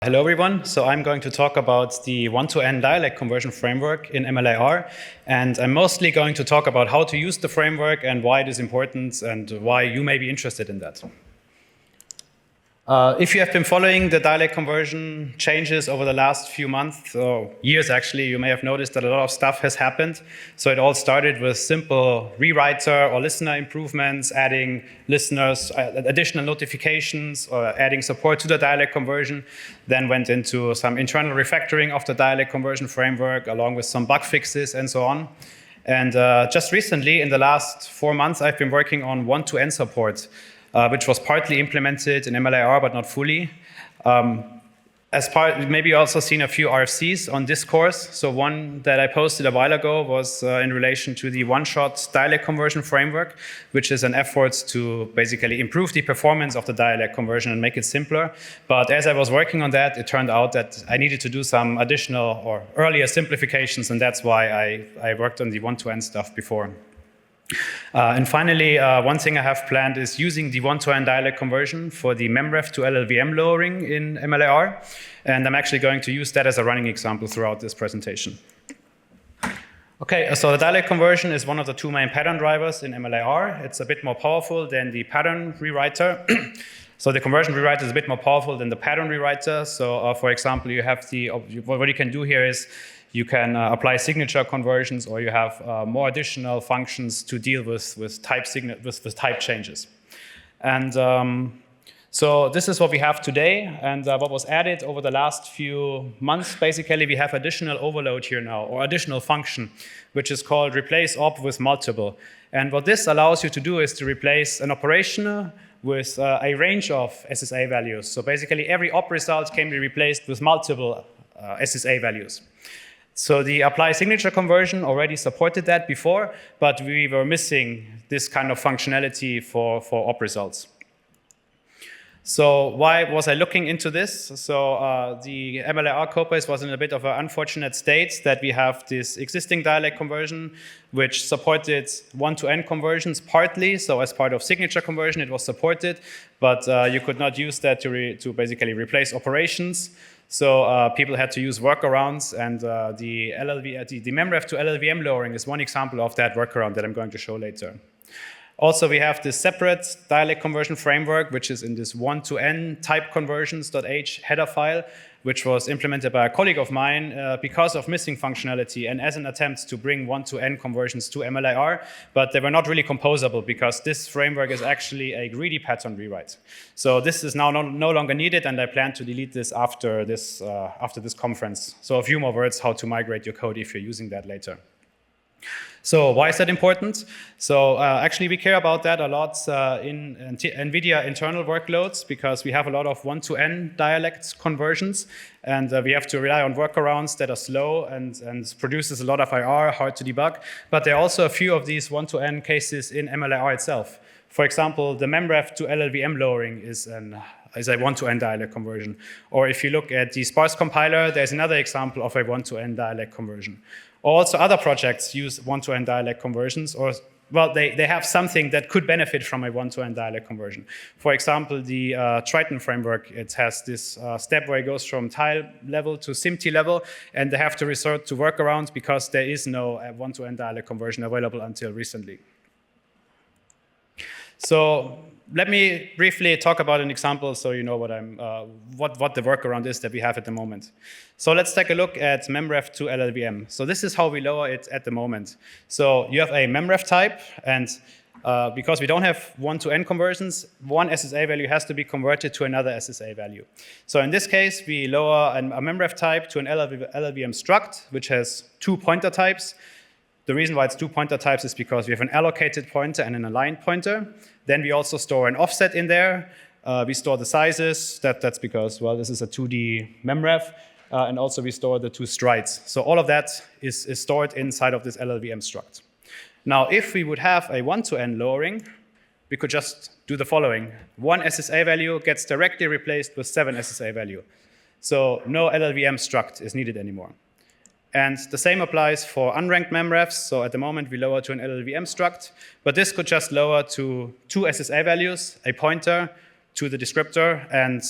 Hello everyone, so I'm going to talk about the one-to-n dialect conversion framework in MLIR, and I'm mostly going to talk about how to use the framework and why it is important and why you may be interested in that. If you have been following the dialect conversion changes over the last few months, or years actually, you may have noticed that a lot of stuff has happened. So it all started with simple rewriter or listener improvements, adding listeners, additional notifications, or adding support to the dialect conversion. Then went into some internal refactoring of the dialect conversion framework, along with some bug fixes and so on. And just recently, in the last 4 months, I've been working on one-to-n support, which was partly implemented in MLIR, but not fully. Maybe you also seen a few RFCs on this course. So one that I posted a while ago was in relation to the one-shot dialect conversion framework, which is an effort to basically improve the performance of the dialect conversion and make it simpler. But as I was working on that, it turned out that I needed to do some additional or earlier simplifications, and that's why I worked on the one-to-n stuff before. And finally, one thing I have planned is using the one-to-n dialect conversion for the MemRef to LLVM lowering in MLIR. And I'm actually going to use that as a running example throughout this presentation. Okay, so the dialect conversion is one of the two main pattern drivers in MLIR. It's a bit more powerful than the pattern rewriter. So the conversion rewriter is a bit more powerful than the pattern rewriter. So for example, you have what you can do here is you can apply signature conversions, or you have more additional functions to deal with type changes. And so this is what we have today, and what was added over the last few months. Basically, we have additional overload here now, or additional function, which is called replace op with multiple. And what this allows you to do is to replace an operation with a range of SSA values. So basically, every op result can be replaced with multiple SSA values. So the apply signature conversion already supported that before, but we were missing this kind of functionality for op results. So why was I looking into this? So the MLIR codebase was in a bit of an unfortunate state that we have this existing dialect conversion, which supported one-to-n conversions partly. So as part of signature conversion, it was supported, but you could not use that to basically replace operations. So people had to use workarounds, and the MemRef to LLVM lowering is one example of that workaround that I'm going to show later. Also, we have this separate dialect conversion framework, which is in this one-to-n type conversions.h header file, which was implemented by a colleague of mine because of missing functionality and as an attempt to bring one-to-n conversions to MLIR, but they were not really composable because this framework is actually a greedy pattern rewrite. So this is now no longer needed, and I plan to delete this after this conference. So a few more words how to migrate your code if you're using that later. So why is that important? So actually we care about that a lot in NVIDIA internal workloads, because we have a lot of one-to-n dialect conversions, and we have to rely on workarounds that are slow and produces a lot of IR, hard to debug. But there are also a few of these one-to-n cases in MLIR itself. For example, the MemRef to LLVM lowering is a one-to-n dialect conversion. Or if you look at the sparse compiler, there's another example of a one-to-n dialect conversion. Also, other projects use one-to-n dialect conversions, or well, they have something that could benefit from a one-to-n dialect conversion. For example, the Triton framework, it has this step where it goes from tile level to SIMT level, and they have to resort to workarounds because there is no one-to-n dialect conversion available until recently. So let me briefly talk about an example so you know what the workaround is that we have at the moment. So let's take a look at MemRef to LLVM. So this is how we lower it at the moment. So you have a MemRef type, and because we don't have one-to-n conversions, one SSA value has to be converted to another SSA value. So in this case, we lower a MemRef type to an LLVM struct, which has 2 pointer types. The reason why it's 2 pointer types is because we have an allocated pointer and an aligned pointer. Then we also store an offset in there. We store the sizes. That's because, well, this is a 2D MemRef. And also we store the 2 strides. So all of that is stored inside of this LLVM struct. Now, if we would have a one-to-n lowering, we could just do the following. 1 SSA value gets directly replaced with 7 SSA value. So no LLVM struct is needed anymore. And the same applies for unranked MemRefs. So at the moment, we lower to an LLVM struct. But this could just lower to 2 SSA values, a pointer, to the descriptor, and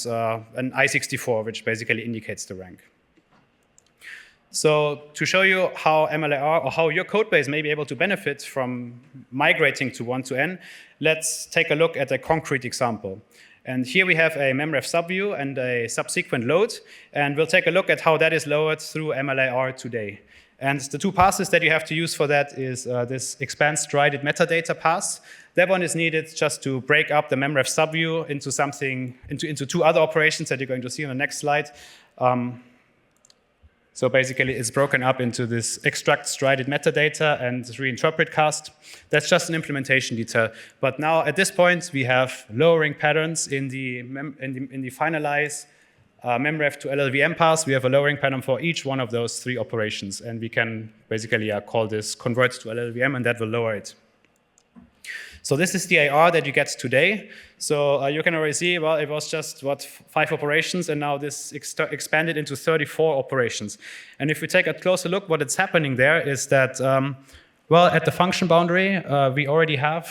an I64, which basically indicates the rank. So to show you how MLIR, or how your code base may be able to benefit from migrating to 1 to n, let's take a look at a concrete example. And here we have a MemRef subview and a subsequent load, and we'll take a look at how that is lowered through MLIR today. And the two passes that you have to use for that is this expand strided metadata pass. That one is needed just to break up the MemRef subview into something, into two other operations that you're going to see on the next slide. So basically, it's broken up into this extract strided metadata and reinterpret cast. That's just an implementation detail. But now, at this point, we have lowering patterns in the finalize MemRef to LLVM pass. We have a lowering pattern for each one of those three operations. And we can basically call this convert to LLVM, and that will lower it. So this is the AR that you get today. So you can already see, well, it was just, 5 operations, and now this expanded into 34 operations. And if we take a closer look, what is happening there is that, well, at the function boundary, we already have,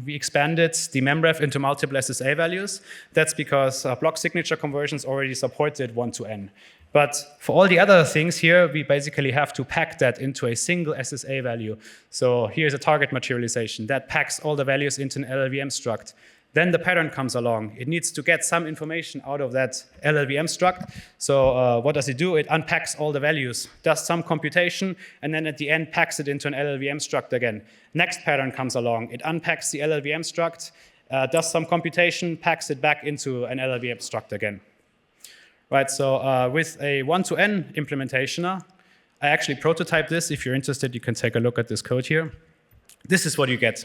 we expanded the MemRef into multiple SSA values. That's because block signature conversions already supported 1 to n. But for all the other things here, we basically have to pack that into a single SSA value. So here's a target materialization that packs all the values into an LLVM struct. Then the pattern comes along. It needs to get some information out of that LLVM struct. So what does it do? It unpacks all the values, does some computation, and then at the end packs it into an LLVM struct again. Next pattern comes along. It unpacks the LLVM struct, does some computation, packs it back into an LLVM struct again. Right, so with a 1 to n implementation, I actually prototyped this. If you're interested, you can take a look at this code here. This is what you get.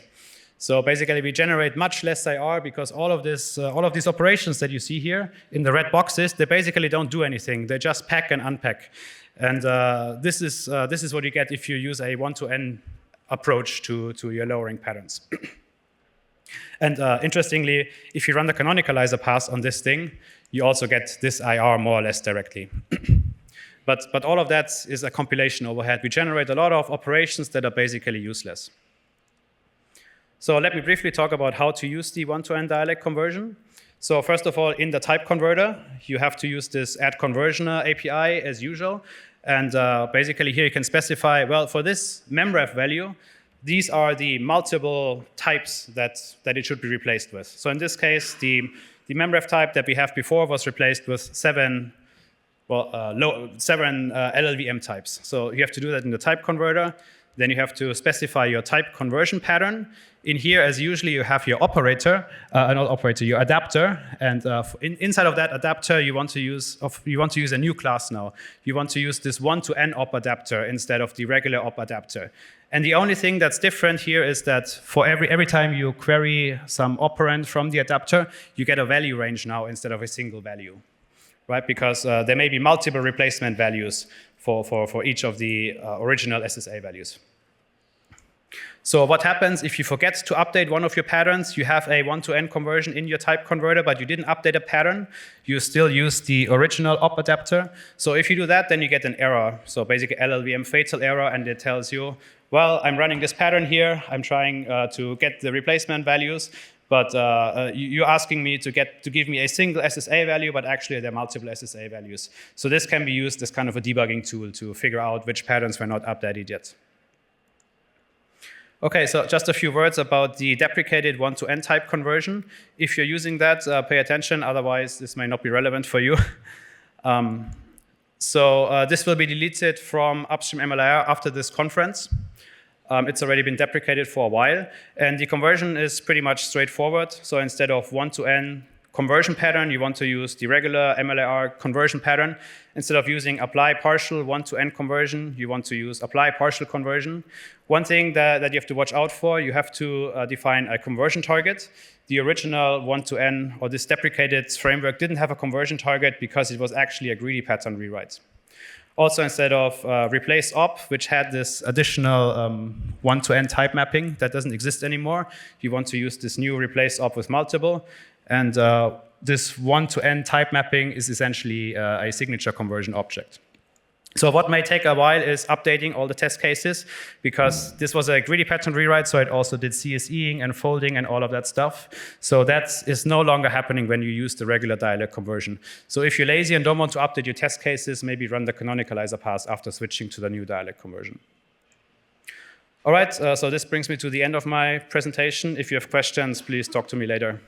So basically, we generate much less IR because all of these operations that you see here in the red boxes, they basically don't do anything. They just pack and unpack. And this is what you get if you use a 1 to n approach to your lowering patterns. And interestingly, if you run the canonicalizer pass on this thing, you also get this IR more or less directly. But all of that is a compilation overhead. We generate a lot of operations that are basically useless. So let me briefly talk about how to use the 1 to n dialect conversion. So first of all, in the type converter, you have to use this add conversioner API as usual. And basically here you can specify, well, for this MemRef value, these are the multiple types that it should be replaced with. So in this case, the MemRef type that we have before was replaced with 7 LLVM types. So you have to do that in the type converter. Then you have to specify your type conversion pattern. In here, as usually, you have your operator, not operator, your adapter. And inside of that adapter, you want to use a new class now. You want to use this 1 to n op adapter instead of the regular op adapter. And the only thing that's different here is that for every time you query some operand from the adapter, you get a value range now instead of a single value, right? Because there may be multiple replacement values for each of the original SSA values. So what happens if you forget to update one of your patterns? You have a 1 to n conversion in your type converter, but you didn't update a pattern. You still use the original op adapter. So if you do that, then you get an error. So basically LLVM fatal error, and it tells you, well, I'm running this pattern here. I'm trying to get the replacement values, but you're asking me to give me a single SSA value, but actually there are multiple SSA values. So this can be used as kind of a debugging tool to figure out which patterns were not updated yet. Okay, so just a few words about the deprecated 1 to n type conversion. If you're using that, pay attention, otherwise this may not be relevant for you. This will be deleted from upstream MLIR after this conference. It's already been deprecated for a while, and the conversion is pretty much straightforward. So instead of 1 to n conversion pattern, you want to use the regular MLIR conversion pattern. Instead of using apply partial 1 to n conversion, you want to use apply partial conversion. One thing that you have to watch out for, you have to define a conversion target. The original 1 to n, or this deprecated framework, didn't have a conversion target because it was actually a greedy pattern rewrite. Also, instead of replace op, which had this additional 1 to n type mapping that doesn't exist anymore, you want to use this new replace op with multiple. And this 1 to n type mapping is essentially a signature conversion object. So what may take a while is updating all the test cases, because this was a greedy pattern rewrite, so it also did CSEing and folding and all of that stuff. So that is no longer happening when you use the regular dialect conversion. So if you're lazy and don't want to update your test cases, maybe run the canonicalizer pass after switching to the new dialect conversion. All right, so this brings me to the end of my presentation. If you have questions, please talk to me later.